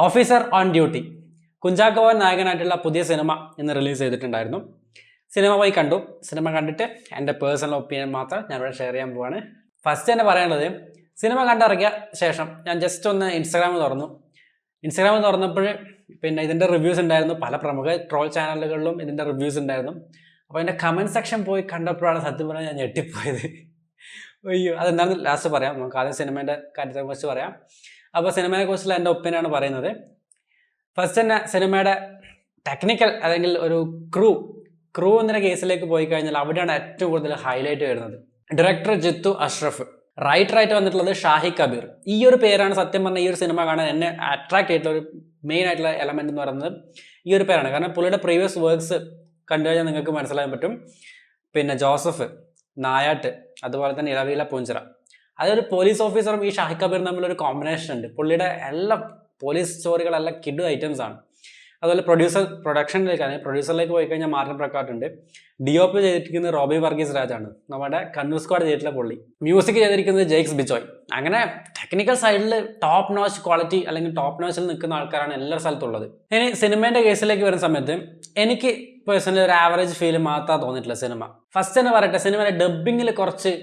Officer on duty Kunchacko Boban നായകനായിട്ടുള്ള പുതിയ സിനിമ ഇന്ന് റിലീസ് ചെയ്തിട്ടുണ്ടായിരുന്നു. സിനിമ പോയി കണ്ടു. സിനിമ കണ്ടിട്ട് എൻ്റെ പേഴ്സണൽ ഒപ്പീനിയൻ മാത്രം ഞാനിവിടെ ഷെയർ ചെയ്യാൻ പോവാണ്. ഫസ്റ്റ് തന്നെ പറയാനുള്ളത്, സിനിമ കണ്ടിറങ്ങിയ ശേഷം ഞാൻ ജസ്റ്റ് ഒന്ന് ഇൻസ്റ്റാഗ്രാം തുറന്നപ്പോൾ പിന്നെ ഇതിൻ്റെ റിവ്യൂസ് ഉണ്ടായിരുന്നു. പല പ്രമുഖ ട്രോൾ ചാനലുകളിലും ഇതിൻ്റെ റിവ്യൂസ് ഉണ്ടായിരുന്നു. അപ്പോൾ എൻ്റെ കമൻറ്റ് സെക്ഷൻ പോയി കണ്ടപ്പോഴാണ് സത്യം പറഞ്ഞാൽ ഞാൻ ഞെട്ടിപ്പോയത്. അയ്യോ, അതെന്താണെന്ന് ലാസ്റ്റ് പറയാം. നമുക്ക് ആദ്യം സിനിമേൻ്റെ കാര്യത്തെക്കുറിച്ച് പറയാം. അപ്പോൾ സിനിമയെ കുറിച്ചുള്ള എൻ്റെ ഒപ്പീനിയനാണ് പറയുന്നത്. ഫസ്റ്റ് തന്നെ സിനിമയുടെ ടെക്നിക്കൽ അല്ലെങ്കിൽ ഒരു ക്രൂ എന്ന കേസിലേക്ക് പോയി കഴിഞ്ഞാൽ അവിടെയാണ് ഏറ്റവും കൂടുതൽ ഹൈലൈറ്റ് വരുന്നത്. ഡയറക്ടർ ജിത്തു അഷ്റഫ്, റൈറ്ററായിട്ട് വന്നിട്ടുള്ളത് ഷാഹി കബീർ. ഈ ഒരു പേരാണ് സത്യം പറഞ്ഞാൽ ഈ ഒരു സിനിമ കാണാൻ എന്നെ അട്രാക്ട് ചെയ്തിട്ടുള്ള ഒരു മെയിൻ ആയിട്ടുള്ള എലമെന്റ് എന്ന് പറയുന്നത് ഈ ഒരു പേരാണ്. കാരണം പുള്ളിയുടെ പ്രീവിയസ് വർക്ക്സ് കണ്ടു കഴിഞ്ഞാൽ നിങ്ങൾക്ക് മനസ്സിലാക്കാൻ പറ്റും. പിന്നെ ജോസഫ്, നായാട്ട്, അതുപോലെ തന്നെ ഇളവീല പൂഞ്ചിറ, അതൊരു പോലീസ് ഓഫീസറും ഈ ഷാഹി കബീറും തമ്മിലൊരു കോമ്പിനേഷൻ ഉണ്ട്. പുള്ളിയുടെ എല്ലാ പോലീസ് സ്റ്റോറികളെല്ലാം കിഡ് ഐറ്റംസ് ആണ്. അതുപോലെ പ്രൊഡ്യൂസറിലേക്ക് പോയി കഴിഞ്ഞാൽ മാർട്ടിൻ പ്രക്കാട്ട് ഉണ്ട്. DOP ചെയ്തിരിക്കുന്നത് റോബി വർഗീസ് രാജാണ്, നമ്മുടെ കണ്ണൂർ സ്ക്വാഡ് ചെയ്തിട്ടുള്ള പുള്ളി. മ്യൂസിക് ചെയ്തിരിക്കുന്നത് ജെയ്ക്സ് ബിജോയ്. അങ്ങനെ ടെക്നിക്കൽ സൈഡിൽ ടോപ്പ് നോച്ച് ക്വാളിറ്റി അല്ലെങ്കിൽ ടോപ്പ് നോച്ചിൽ നിൽക്കുന്ന ആൾക്കാരാണ് എല്ലാ സ്ഥലത്തുള്ളത്. ഇനി സിനിമേൻ്റെ കേസിലേക്ക് വരുന്ന സമയത്ത് എനിക്ക് പേഴ്സണലി ഒരു ആവറേജ് ഫീൽ മാത്രമാണ് തോന്നിയിട്ടില്ല സിനിമ. ഫസ്റ്റ് തന്നെ പറയട്ടെ, സിനിമയുടെ ഡബ്ബിങ്ങിൽ കുറച്ച്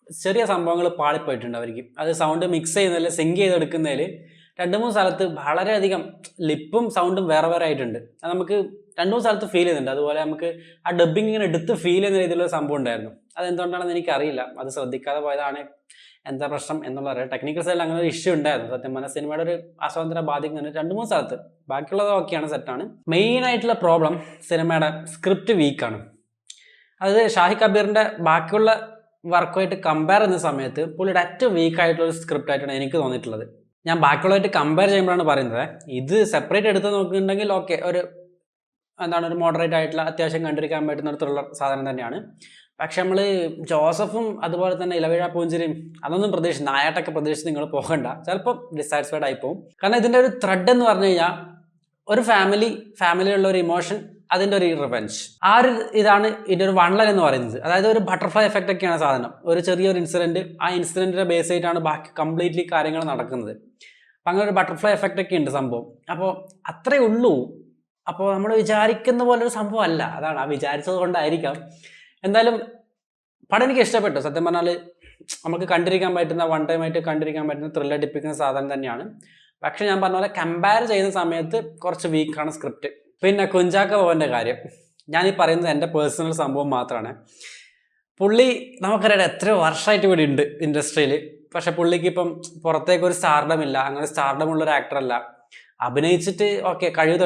ചെറിയ സംഭവങ്ങൾ പാളിപ്പോയിട്ടുണ്ട് അവർക്ക്. അത് സൗണ്ട് മിക്സ് ചെയ്യുന്നതിൽ സിങ്ക് ചെയ്തെടുക്കുന്നതിൽ 2-3 സ്ഥലത്ത് വളരെയധികം ലിപ്പും സൗണ്ടും വേറെ ആയിട്ടുണ്ട്. അത് നമുക്ക് 2-3 സ്ഥലത്ത് ഫീൽ ചെയ്യുന്നുണ്ട്. അതുപോലെ നമുക്ക് ആ ഡബ്ബിങ് ഇങ്ങനെ എടുത്ത് ഫീൽ ചെയ്യുന്ന രീതിയിലുള്ള സംഭവം ഉണ്ടായിരുന്നു. അതെന്തുകൊണ്ടാണെന്ന് എനിക്കറിയില്ല. അത് ശ്രദ്ധിക്കാതെ പോയതാണ്, എന്താ പ്രശ്നം എന്നുള്ളത്. ടെക്നിക്കൽ സൈഡിൽ അങ്ങനെ ഒരു ഇഷ്യൂ ഉണ്ടായിരുന്നു. സത്യം പറഞ്ഞാൽ സിനിമയുടെ ഒരു ആസ്വാദനത്തെ ബാധിക്കുന്നുണ്ട് 2-3 സ്ഥലത്ത്. ബാക്കിയുള്ളത് ഓക്കെയാണ്, സെറ്റാണ്. മെയിൻ ആയിട്ടുള്ള പ്രോബ്ലം സിനിമയുടെ സ്ക്രിപ്റ്റ് വീക്കാണ്. അത് ഷാഹി കബീറിൻ്റെ ബാക്കിയുള്ള വർക്കുമായിട്ട് കമ്പയർ ചെയ്യുന്ന സമയത്ത് പുള്ളിയുടെ ഏറ്റവും വീക്കായിട്ടുള്ള ഒരു സ്ക്രിപ്റ്റ് ആയിട്ടാണ് എനിക്ക് തോന്നിയിട്ടുള്ളത്. ഞാൻ ബാക്കിയുള്ളതായിട്ട് കമ്പയർ ചെയ്യുമ്പോഴാണ് പറയുന്നത്. ഇത് സെപ്പറേറ്റ് എടുത്ത് നോക്കുന്നുണ്ടെങ്കിൽ ഓക്കെ, ഒരു മോഡറേറ്റ് ആയിട്ടുള്ള അത്യാവശ്യം കണ്ടിരിക്കാൻ പറ്റുന്ന ഒരു ത്രില്ലർ സാധനം തന്നെയാണ്. പക്ഷെ നമ്മൾ ജോസഫും അതുപോലെ തന്നെ ഇളവീഴ പൂഞ്ചിരിയും അതൊന്നും നായാട്ടൊക്കെ പ്രതീക്ഷിച്ച് നിങ്ങൾ പോകണ്ട. ചിലപ്പോൾ ഡിസാറ്റിസ്ഫൈഡ് ആയി പോകും. കാരണം ഇതിൻ്റെ ഒരു ത്രെഡ് എന്ന് പറഞ്ഞു കഴിഞ്ഞാൽ ഒരു ഫാമിലിയുള്ള ഒരു ഇമോഷൻ, അതിൻ്റെ ഒരു റിവെഞ്ച്, ആ ഒരു ഇതാണ് ഇതിൻ്റെ ഒരു വൺലൈൻ എന്ന് പറയുന്നത്. അതായത് ഒരു ബട്ടർഫ്ലൈ എഫക്റ്റ് ഒക്കെയാണ് സാധനം. ഒരു ചെറിയൊരു ഇൻസിഡൻറ്റ്, ആ ഇൻസിഡൻറ്റിനെ ബേസ് ചെയ്തിട്ടാണ് ബാക്കി കംപ്ലീറ്റ്ലി കാര്യങ്ങൾ നടക്കുന്നത്. അപ്പം അങ്ങനെ ഒരു ബട്ടർഫ്ലൈ എഫക്റ്റ് ഒക്കെ ഉണ്ട് സംഭവം. അപ്പോൾ അത്രേ ഉള്ളൂ. അപ്പോൾ നമ്മൾ വിചാരിക്കുന്ന പോലെ ഒരു സംഭവം അല്ല. അതാണ്, ആ വിചാരിച്ചത് കൊണ്ടായിരിക്കാം. എന്തായാലും പടം എനിക്ക് ഇഷ്ടപ്പെട്ടു. സത്യം പറഞ്ഞാൽ നമുക്ക് കണ്ടിരിക്കാൻ പറ്റുന്ന, വൺ ടൈം ആയിട്ട് കണ്ടിരിക്കാൻ പറ്റുന്ന ത്രില്ലർ ടിപ്പിക്കുന്ന സാധനം തന്നെയാണ്. പക്ഷെ ഞാൻ പറഞ്ഞ പോലെ കമ്പയർ ചെയ്യുന്ന സമയത്ത് കുറച്ച് വീക്കാണ് സ്ക്രിപ്റ്റ്. പിന്നെ കുഞ്ചാക്കോ ബോബൻ്റെ കാര്യം ഞാൻ ഈ പറയുന്നത് എൻ്റെ പേഴ്സണൽ സംഭവം മാത്രമാണ്. പുള്ളി നമുക്കറിയാം എത്രയോ വർഷമായിട്ട് ഇവിടെ ഉണ്ട് ഇൻഡസ്ട്രിയിൽ. പക്ഷെ പുള്ളിക്ക് ഇപ്പം പുറത്തേക്കൊരു സ്റ്റാർഡം ഇല്ല. അങ്ങനെ സ്റ്റാർഡം ഉള്ളൊരു ആക്ടറല്ല. അഭിനയിച്ചിട്ട് ഓക്കെ, കഴിവ്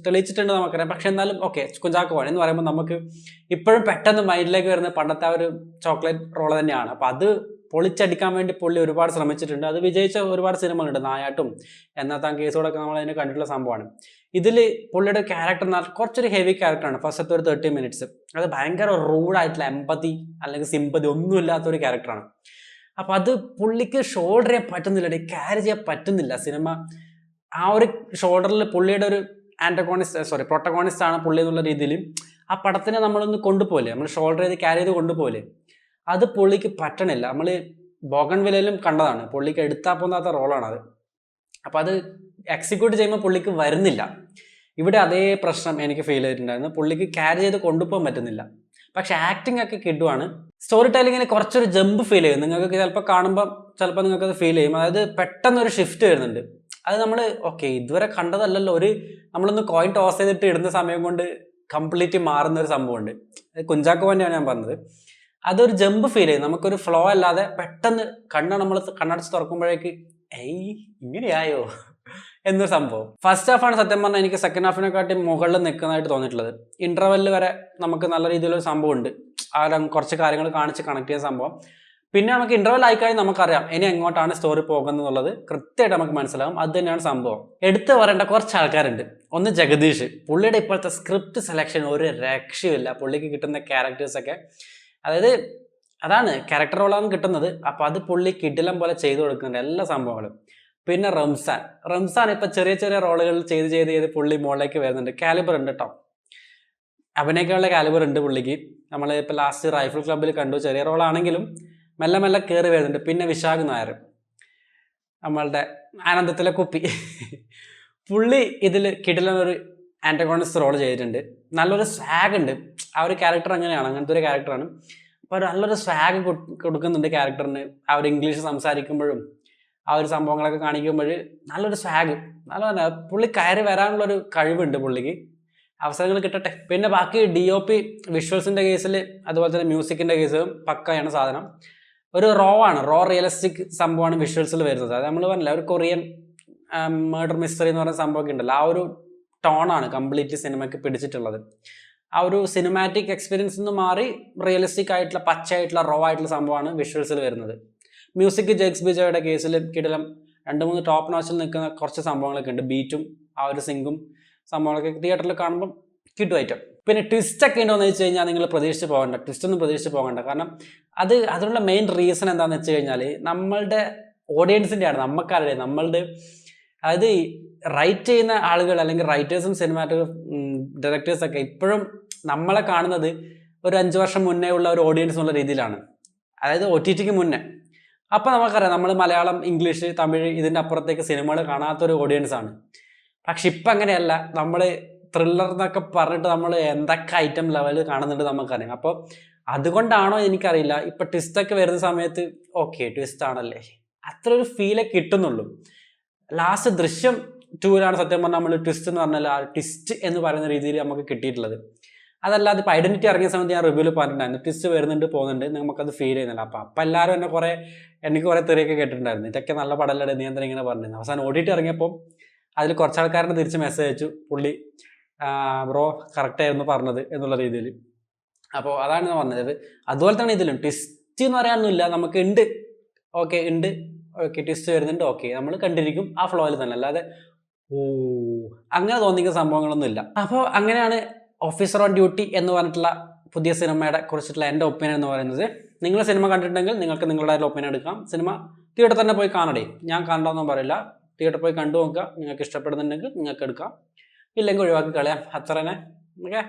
തെളിയിച്ചിട്ടുണ്ട് നമുക്കറിയാം. പക്ഷെ എന്നാലും ഓക്കെ, കുഞ്ചാക്കോ ബോബൻ എന്ന് പറയുമ്പോൾ നമുക്ക് ഇപ്പോഴും പെട്ടെന്ന് മൈൻഡിലേക്ക് വരുന്ന പണ്ടത്തെ ആ ഒരു ചോക്ലേറ്റ് റോള് തന്നെയാണ്. അപ്പം അത് പൊളിച്ചടിക്കാൻ വേണ്ടി പുള്ളി ഒരുപാട് ശ്രമിച്ചിട്ടുണ്ട്. അത് വിജയിച്ച ഒരുപാട് സിനിമകളുണ്ട്. നായാട്ടും എന്നാത്താൻ കേസോടൊക്കെ നമ്മൾ അതിനെ കണ്ടിട്ടുള്ള സംഭവമാണ്. ഇതിൽ പുള്ളിയുടെ ക്യാരക്ടർ കുറച്ചൊരു ഹെവി ക്യാരക്ടറാണ്. ഫസ്റ്റത്തെ ഒരു 30 മിനിറ്റ്സ് അത് ഭയങ്കര റൂഡായിട്ടുള്ള എമ്പതി അല്ലെങ്കിൽ സിമ്പതി ഒന്നുമില്ലാത്തൊരു ക്യാരക്ടറാണ്. അപ്പം അത് പുള്ളിക്ക് ഷോൾഡർ ചെയ്യാൻ പറ്റുന്നില്ല, ക്യാരി ചെയ്യാൻ പറ്റുന്നില്ല സിനിമ. ആ ഒരു ഷോൾഡറിൽ പുള്ളിയുടെ ഒരു പ്രൊട്ടഗോണിസ്റ്റ് ആണ് പുള്ളി എന്നുള്ള രീതിയിൽ ആ പടത്തിനെ നമ്മളൊന്ന് കൊണ്ടുപോകില്ലേ, നമ്മൾ ഷോൾഡർ ചെയ്ത് ക്യാരി ചെയ്ത് കൊണ്ടുപോകില്ലേ, അത് പുള്ളിക്ക് പറ്റണില്ല. നമ്മൾ ബോഗൺവില്ലയിലും കണ്ടതാണ്, പുള്ളിക്ക് എടുത്താൽ പോകാത്ത റോളാണത്. അപ്പോൾ അത് എക്സിക്യൂട്ട് ചെയ്യുമ്പോൾ പുള്ളിക്ക് വരുന്നില്ല. ഇവിടെ അതേ പ്രശ്നം എനിക്ക് ഫീൽ ചെയ്തിട്ടുണ്ടായിരുന്നു. പുള്ളിക്ക് ക്യാരി ചെയ്ത് കൊണ്ടുപോകാൻ പറ്റുന്നില്ല. പക്ഷെ ആക്ടിങ് ഒക്കെ കിട്ടുവാണ്. സ്റ്റോറി ടെല്ലിങ്ങിന് കുറച്ചൊരു ജമ്പ് ഫീൽ ചെയ്യും. നിങ്ങൾക്ക് ചിലപ്പോൾ കാണുമ്പോൾ നിങ്ങൾക്കത് ഫീൽ ചെയ്യും. അതായത് പെട്ടെന്നൊരു ഷിഫ്റ്റ് വരുന്നുണ്ട്. അത് നമ്മൾ ഓക്കെ ഇതുവരെ കണ്ടതല്ലല്ലോ, നമ്മളൊന്ന് കോയിൻ ടോസ് ചെയ്തിട്ട് ഇടുന്ന സമയം കൊണ്ട് കംപ്ലീറ്റ് മാറുന്ന ഒരു സംഭവമുണ്ട്. കുഞ്ചാക്കോ ബോബനെയാണ് ഞാൻ പറഞ്ഞത്. അതൊരു ജമ്പ് ഫീൽ ചെയ്യും. നമുക്കൊരു ഫ്ലോ അല്ലാതെ പെട്ടെന്ന് നമ്മൾ കണ്ണടച്ച് തുറക്കുമ്പോഴേക്ക് ഇങ്ങനെയായോ എന്നൊരു സംഭവം. ഫസ്റ്റ് ഹാഫാണ് സത്യം പറഞ്ഞാൽ എനിക്ക് സെക്കൻഡ് ഹാഫിനെക്കാട്ടി മുകളിൽ നിൽക്കുന്നതായിട്ട് തോന്നിയിട്ടുള്ളത്. ഇന്റർവെല്ലിൽ വരെ നമുക്ക് നല്ല രീതിയിലൊരു സംഭവം ഉണ്ട്. ആ കുറച്ച് കാര്യങ്ങൾ കാണിച്ച് കണക്ട് ചെയ്യുന്ന സംഭവം. പിന്നെ നമുക്ക് ഇന്റർവെൽ ആയിക്കഴിഞ്ഞാൽ നമുക്കറിയാം ഇനി എങ്ങോട്ടാണ് സ്റ്റോറി പോകുന്നത് എന്നുള്ളത് കൃത്യമായിട്ട് നമുക്ക് മനസ്സിലാവും. അത് തന്നെയാണ് സംഭവം. എടുത്തു പറയേണ്ട കുറച്ച് ആൾക്കാരുണ്ട്. ഒന്ന് ജഗദീഷ്, പുള്ളിയുടെ ഇപ്പോഴത്തെ സ്ക്രിപ്റ്റ് സെലക്ഷൻ ഒരു രക്ഷയുമില്ല. പുള്ളിക്ക് കിട്ടുന്ന ക്യാരക്ടേഴ്സൊക്കെ, അതായത് അതാണ് ക്യാരക്ടർ റോളാണ് കിട്ടുന്നത്. അപ്പം അത് പുള്ളി കിടിലം പോലെ ചെയ്തു കൊടുക്കുന്നുണ്ട് എല്ലാ സംഭവങ്ങളും. പിന്നെ റംസാൻ ഇപ്പം ചെറിയ ചെറിയ റോളുകൾ ചെയ്ത് പുള്ളി മുകളിലേക്ക് വരുന്നുണ്ട്. കാലിബർ ഉണ്ട് കേട്ടോ, അഭിനയിക്കാനുള്ള കാലിബർ ഉണ്ട് പുള്ളിക്ക്. നമ്മൾ ഇപ്പം ലാസ്റ്റ് റൈഫിൾ ക്ലബ്ബിൽ കണ്ടു, ചെറിയ റോളാണെങ്കിലും മെല്ലെ കയറി വരുന്നുണ്ട്. പിന്നെ വിശാഖ് നായർ, നമ്മളുടെ ആനന്ദത്തിലെ കുപ്പി, പുള്ളി ഇതിൽ കിടിലൊരു ആൻറ്റഗോണിസ്റ്റ് റോൾ ചെയ്തിട്ടുണ്ട്. നല്ലൊരു സ്വാഗ് ഉണ്ട്. ആ ഒരു ക്യാരക്ടർ അങ്ങനെയാണ്, അങ്ങനത്തെ ഒരു ക്യാരക്ടറാണ്. അപ്പോൾ നല്ലൊരു സ്വാഗ് കൊടുക്കുന്നുണ്ട് ക്യാരക്ടറിന്. ആ ഒരു ഇംഗ്ലീഷ് സംസാരിക്കുമ്പോഴും ആ ഒരു സംഭവങ്ങളൊക്കെ കാണിക്കുമ്പോൾ നല്ലൊരു സ്വാഗ്, നല്ല പുള്ളി കയറി വരാനുള്ളൊരു കഴിവുണ്ട് പുള്ളിക്ക്. അവസരങ്ങൾ കിട്ടട്ടെ. പിന്നെ ബാക്കി DOP വിഷ്വൽസിൻ്റെ കേസിൽ അതുപോലെ തന്നെ മ്യൂസിക്കിൻ്റെ കേസിലും പക്കയാണ് സാധനം. ഒരു റോ റിയലിസ്റ്റിക് സംഭവമാണ് വിഷ്വൽസിൽ വരുന്നത്. അത് നമ്മൾ പറഞ്ഞില്ല, ഒരു കൊറിയൻ മേർഡർ മിസ്റ്ററി എന്ന് പറയുന്ന സംഭവമൊക്കെ ഉണ്ടല്ലോ, ആ ഒരു ടോണാണ് കംപ്ലീറ്റ് സിനിമയ്ക്ക് പിടിച്ചിട്ടുള്ളത്. ആ ഒരു സിനിമാറ്റിക് എക്സ്പീരിയൻസ് നിന്ന് മാറി റിയലിസ്റ്റിക് ആയിട്ടുള്ള പച്ചയായിട്ടുള്ള റോ ആയിട്ടുള്ള സംഭവമാണ് വിഷ്വൽസിൽ വരുന്നത്. മ്യൂസിക് ജെക്സ് ബിജോയുടെ കേസിൽ കിടിലം 2-3 ടോപ്പ് നോച്ചിൽ നിൽക്കുന്ന കുറച്ച് സംഭവങ്ങളൊക്കെ ഉണ്ട്. ബീറ്റും ആ ഒരു സിങ്കും സംഭവങ്ങളൊക്കെ തിയേറ്ററിൽ കാണുമ്പോൾ കിട്ടും ഐറ്റം. പിന്നെ ട്വിസ്റ്റ് ഒക്കെ ഉണ്ടോ എന്ന് വെച്ച് കഴിഞ്ഞാൽ നിങ്ങൾ പ്രതീക്ഷിച്ച് പോകണ്ട, ട്വിസ്റ്റ് ഒന്നും പ്രതീക്ഷിച്ച് പോകണ്ട. കാരണം അതിനുള്ള മെയിൻ റീസൺ എന്താണെന്ന് വെച്ച് കഴിഞ്ഞാൽ നമ്മളുടെ ഓഡിയൻസിൻ്റെ ആണ്, നമുക്കറിയാം. നമ്മളുടെ അതായത് റൈറ്റ് ചെയ്യുന്ന ആളുകൾ അല്ലെങ്കിൽ റൈറ്റേഴ്സും സിനിമാറ്റോഗ്രാഫ് ഡയറക്ടേഴ്സൊക്കെ ഇപ്പോഴും നമ്മളെ കാണുന്നത് ഒരു 5 വർഷം മുന്നേ ഉള്ള ഒരു ഓഡിയൻസ് എന്നുള്ള രീതിയിലാണ്, അതായത് OTTക്ക് മുന്നേ. അപ്പോൾ നമുക്കറിയാം നമ്മൾ മലയാളം, ഇംഗ്ലീഷ്, തമിഴ് ഇതിൻ്റെ അപ്പുറത്തേക്ക് സിനിമകൾ കാണാത്തൊരു ഓഡിയൻസ് ആണ്. പക്ഷെ ഇപ്പം അങ്ങനെയല്ല. നമ്മൾ ത്രില്ലർ എന്നൊക്കെ പറഞ്ഞിട്ട് നമ്മൾ എന്തൊക്കെ ഐറ്റം ലെവലിൽ കാണുന്നുണ്ട് നമുക്കറിയാം. അപ്പോൾ അതുകൊണ്ടാണോ എനിക്കറിയില്ല, ഇപ്പം ട്വിസ്റ്റൊക്കെ വരുന്ന സമയത്ത് ഓക്കെ ട്വിസ്റ്റ് ആണല്ലേ, അത്ര ഒരു ഫീലേ കിട്ടുന്നുള്ളൂ. ലാസ്റ്റ് ദൃശ്യം 2-ലാണ് സത്യം പറഞ്ഞാൽ നമ്മൾ ട്വിസ്റ്റ് എന്ന് പറഞ്ഞാൽ ആ ട്വിസ്റ്റ് എന്ന് പറയുന്ന രീതിയിൽ നമുക്ക് കിട്ടിയിട്ടുള്ളത്. അതല്ലാതെ ഇപ്പോൾ ഐഡന്റിറ്റി ഇറങ്ങിയ സമയത്ത് ഞാൻ റിവ്യൂവിൽ പറഞ്ഞിട്ടുണ്ടായിരുന്നു, ട്വിസ്റ്റ് വരുന്നുണ്ട് പോകുന്നുണ്ട്, നമുക്കത് ഫീൽ ചെയ്യുന്നില്ല. അപ്പം എല്ലാവരും എനിക്ക് കുറേ തെറിയൊക്കെ കേട്ടിട്ടുണ്ടായിരുന്നു, ഇതൊക്കെ നല്ല പടലയുടെ നീ എന്തിനാ ഇങ്ങനെ പറഞ്ഞിരുന്നു. അവസാനം OTT ഇറങ്ങിയപ്പോൾ അതിൽ കുറച്ച് ആൾക്കാരുടെ തിരിച്ച് മെസ്സേജ് അയച്ചു, പുള്ളി ബ്രോ കറക്റ്റായിരുന്നു പറഞ്ഞത് എന്നുള്ള രീതിയിൽ. അപ്പോൾ അതാണ് ഞാൻ പറഞ്ഞത്. അതുപോലെ തന്നെ ഇതിലും ട്വിസ്റ്റ് എന്ന് പറയാനൊന്നുമില്ല, നമുക്ക് ഉണ്ട്, ഓക്കെ ഉണ്ട്, ഓക്കെ ട്വിസ്റ്റ് വരുന്നുണ്ട്, ഓക്കെ നമ്മൾ കണ്ടിരിക്കും ആ ഫ്ലോയിൽ തന്നെ, അല്ലാതെ അങ്ങനെ തോന്നിക്കുന്ന സംഭവങ്ങളൊന്നുമില്ല. അപ്പോൾ അങ്ങനെയാണ് ഓഫീസർ ഓൺ ഡ്യൂട്ടി എന്ന് പറഞ്ഞിട്ടുള്ള പുതിയ സിനിമയുടെ കുറിച്ചിട്ടുള്ള എൻ്റെ ഒപ്പീനിയൻ എന്ന് പറയുന്നത്. നിങ്ങൾ സിനിമ കണ്ടിട്ടുണ്ടെങ്കിൽ നിങ്ങൾക്ക് നിങ്ങളുടെ ഒപ്പീനിയൻ എടുക്കാം. സിനിമ തിയേറ്ററിൽ തന്നെ പോയി കാണണേ, ഞാൻ കണ്ടോന്നും പറയില്ല. തിയേറ്ററിൽ പോയി കണ്ടു നോക്കുക, നിങ്ങൾക്ക് ഇഷ്ടപ്പെടുന്നുണ്ടെങ്കിൽ നിങ്ങൾക്ക് എടുക്കാം, ഇല്ലെങ്കിൽ ഒഴിവാക്കി കളയാം, അത്ര തന്നെ. ഓക്കെ.